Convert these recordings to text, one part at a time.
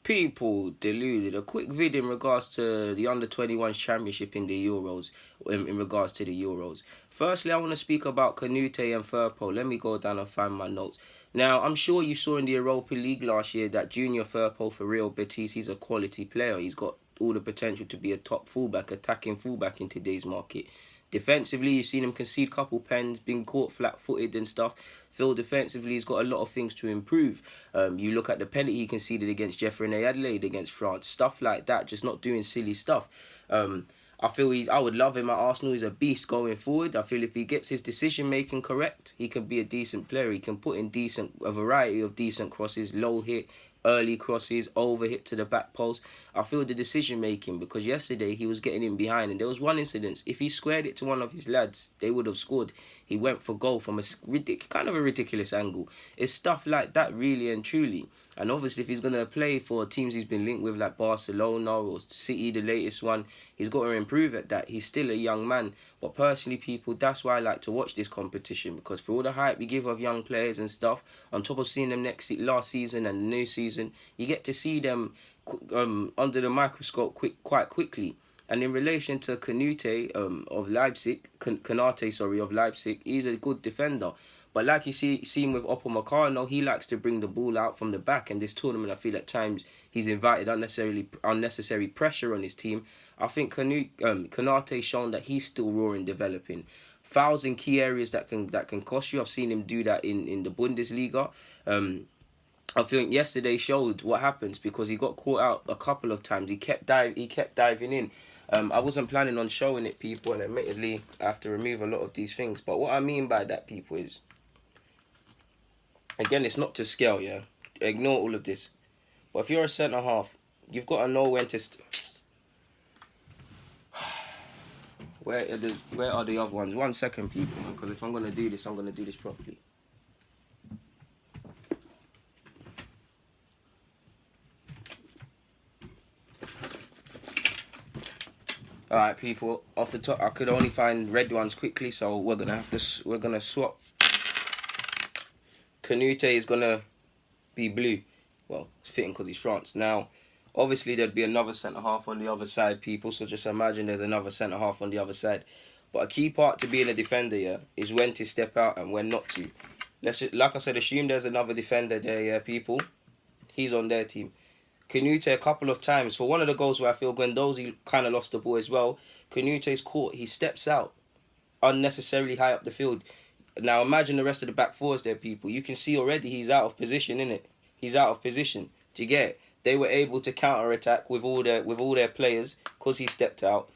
People deluded. A quick vid in regards to the under-21s championship in the Euros, in regards to the Euros. Firstly, I want to speak about Konaté and Firpo. Let me go down and find my notes. Now, I'm sure you saw in the Europa League last year that Junior Firpo for Real Betis, he's a quality player. He's got all the potential to be a top fullback, attacking fullback in today's market. Defensively, you've seen him concede a couple pens, been caught flat-footed and stuff. Phil defensively, he's got a lot of things to improve. You look at the penalty he conceded against Jeffrey Adelaide against France, stuff like that, just not doing silly stuff. I would love him at Arsenal. He's a beast going forward. I feel if he gets his decision making correct, he can be a decent player. He can put in a variety of decent crosses, low hit, early crosses, over hit to the back post. I feel the decision making, because yesterday he was getting in behind and there was one incident. If he squared it to one of his lads, they would have scored. He went for goal from kind of a ridiculous angle. It's stuff like that, really and truly. And obviously, if he's going to play for teams he's been linked with, like Barcelona or City, the latest one, he's got to improve at that. He's still a young man. But personally, people, that's why I like to watch this competition, because for all the hype we give of young players and stuff, on top of seeing them last season and the new season, you get to see them under the microscope quite quickly. And in relation to Konaté of Leipzig, he's a good defender. But like you seen with Upamecano, he likes to bring the ball out from the back. And this tournament, I feel at times he's invited unnecessary pressure on his team. I think Konaté's shown that he's still raw and developing. Fouls in key areas that can cost you. I've seen him do that in the Bundesliga. I think yesterday showed what happens, because he got caught out a couple of times. He kept diving in. I wasn't planning on showing it, people, and admittedly I have to remove a lot of these things. But what I mean by that, people, is, again, it's not to scale, yeah? Ignore all of this. But if you're a centre-half, you've got to know when to... Where are the other ones? 1 second, people, because if I'm going to do this, I'm going to do this properly. Alright, people, off the top, I could only find red ones quickly, so we're going to swap. Konaté is going to be blue. Well, it's fitting because he's France. Now, obviously, there'd be another centre-half on the other side, people, so just imagine there's another centre-half on the other side. But a key part to being a defender, yeah, is when to step out and when not to. Let's just, like I said, assume there's another defender there, yeah, people. He's on their team. Konaté a couple of times, for one of the goals where I feel Guendouzi kind of lost the ball as well, Konaté's caught, he steps out unnecessarily high up the field. Now imagine the rest of the back fours there, people. You can see already he's out of position, innit? He's out of position. Do you get it? They were able to counter-attack with all their players, because he stepped out.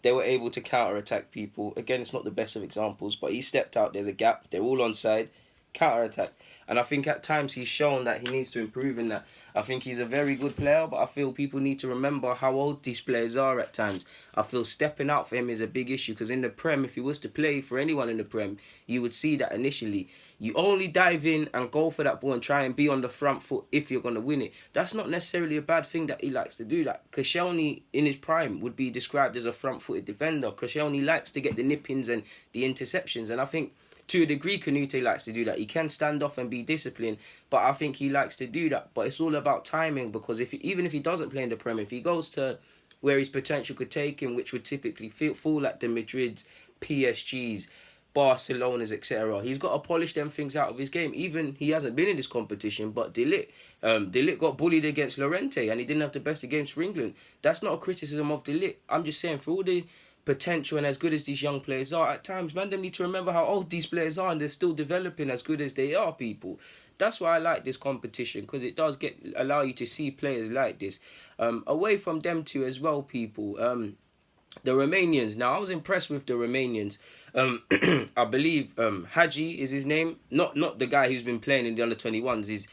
They were able to counter-attack, people. Again, it's not the best of examples, but he stepped out, there's a gap, they're all onside, counter-attack. And I think at times he's shown that he needs to improve in that. I think he's a very good player, but I feel people need to remember how old these players are at times. I feel stepping out for him is a big issue, because in the Prem, if he was to play for anyone in the Prem, you would see that initially. You only dive in and go for that ball and try and be on the front foot if you're going to win it. That's not necessarily a bad thing that he likes to do. Like, Koscielny in his prime would be described as a front-footed defender. Koscielny likes to get the nip-ins and the interceptions, and I think to a degree, Konaté likes to do that. He can stand off and be disciplined, but I think he likes to do that. But it's all about timing, because even if he doesn't play in the Premier, if he goes to where his potential could take him, which would typically fall like the Madrids, PSGs, Barcelonas, etc., he's got to polish them things out of his game. Even he hasn't been in this competition, but De Ligt got bullied against Lorente, and he didn't have the best of games for England. That's not a criticism of De Ligt. I'm just saying, for all the potential and as good as these young players are, at times, man, them need to remember how old these players are, and they're still developing as good as they are, people. That's why I like this competition, because it does allow you to see players like this. Away from them too as well, people. The Romanians. Now, I was impressed with the Romanians. I believe Hadji is his name. Not the guy who's been playing in the under-21s.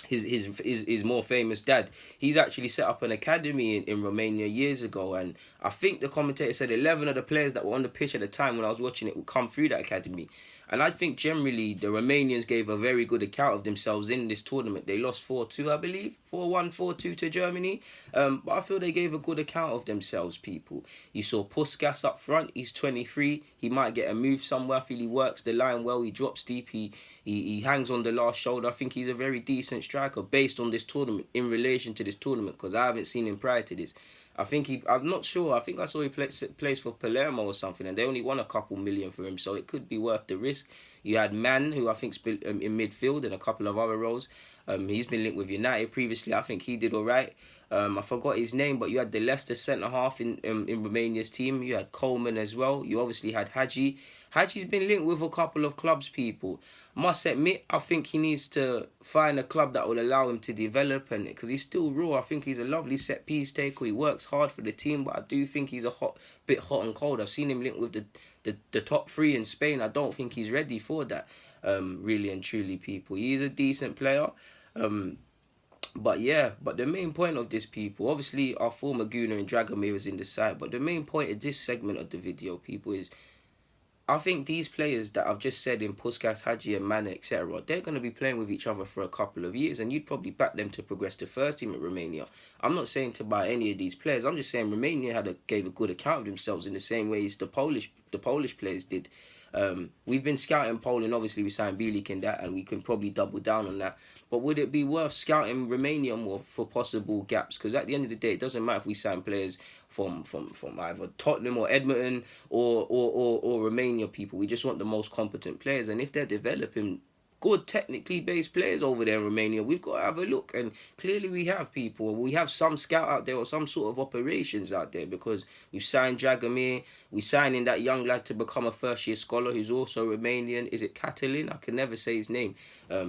His more famous dad. He's actually set up an academy in Romania years ago, and I think the commentator said 11 of the players that were on the pitch at the time when I was watching it would come through that academy. And I think generally the Romanians gave a very good account of themselves in this tournament. They lost 4-2, I believe, 4-1, 4-2 to Germany. But I feel they gave a good account of themselves, people. You saw Puskas up front. He's 23. He might get a move somewhere. I feel he works the line well. He drops deep. He hangs on the last shoulder. I think he's a very decent striker based on this tournament, in relation to this tournament, because I haven't seen him prior to this. I'm not sure. I think I saw he plays for Palermo or something, and they only won a couple million for him, so it could be worth the risk. You had Mann, who I think's been in midfield and a couple of other roles. He's been linked with United previously. I think he did all right. I forgot his name, but you had the Leicester centre half in Romania's team. You had Coleman as well. You obviously had Hadji. Hadji's been linked with a couple of clubs, people. Must admit, I think he needs to find a club that will allow him to develop, and because he's still raw. I think he's a lovely set piece taker. He works hard for the team, but I do think he's a bit hot and cold. I've seen him linked with the top three in Spain. I don't think he's ready for that. Really and truly, people. He is a decent player. But the main point of this, people, obviously our former Gooner and Dragomir is in the side, but the main point of this segment of the video, people, is I think these players that I've just said in Puskas, Hadji and Mane, etc., they're going to be playing with each other for a couple of years, and you'd probably back them to progress to first team at Romania. I'm not saying to buy any of these players. I'm just saying Romania gave a good account of themselves in the same way as the Polish players did. We've been scouting Poland. Obviously, we signed Bielik in that, and we can probably double down on that. But would it be worth scouting Romania more for possible gaps? Because at the end of the day, it doesn't matter if we sign players from either Tottenham or Edmonton or Romania, people. We just want the most competent players. And if they're developing good technically based players over there in Romania, we've got to have a look. And clearly we have, people. We have some scout out there or some sort of operations out there, because we've signed Dragomir. We're signing that young lad to become a first-year scholar who's also Romanian. Is it Catalin? I can never say his name.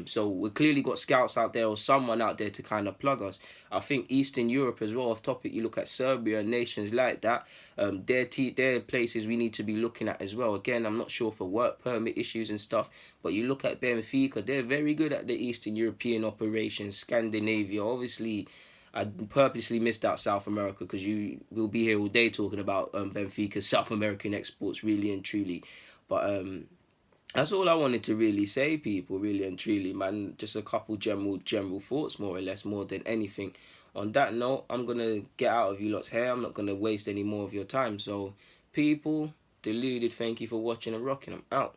So we've clearly got scouts out there or someone out there to kind of plug us. I think Eastern Europe as well, off topic, you look at Serbia and nations like that. They're places we need to be looking at as well. Again, I'm not sure for work permit issues and stuff, but you look at Benfica, they're very good at the Eastern European operations. Scandinavia, obviously, I purposely missed out South America because we'll be here all day talking about Benfica's South American exports, really and truly. But that's all I wanted to really say, people, really and truly, man. Just a couple general thoughts, more or less, more than anything. On that note, I'm going to get out of you lot's hair. I'm not going to waste any more of your time. So, people, Deluded, thank you for watching and rocking. I'm out.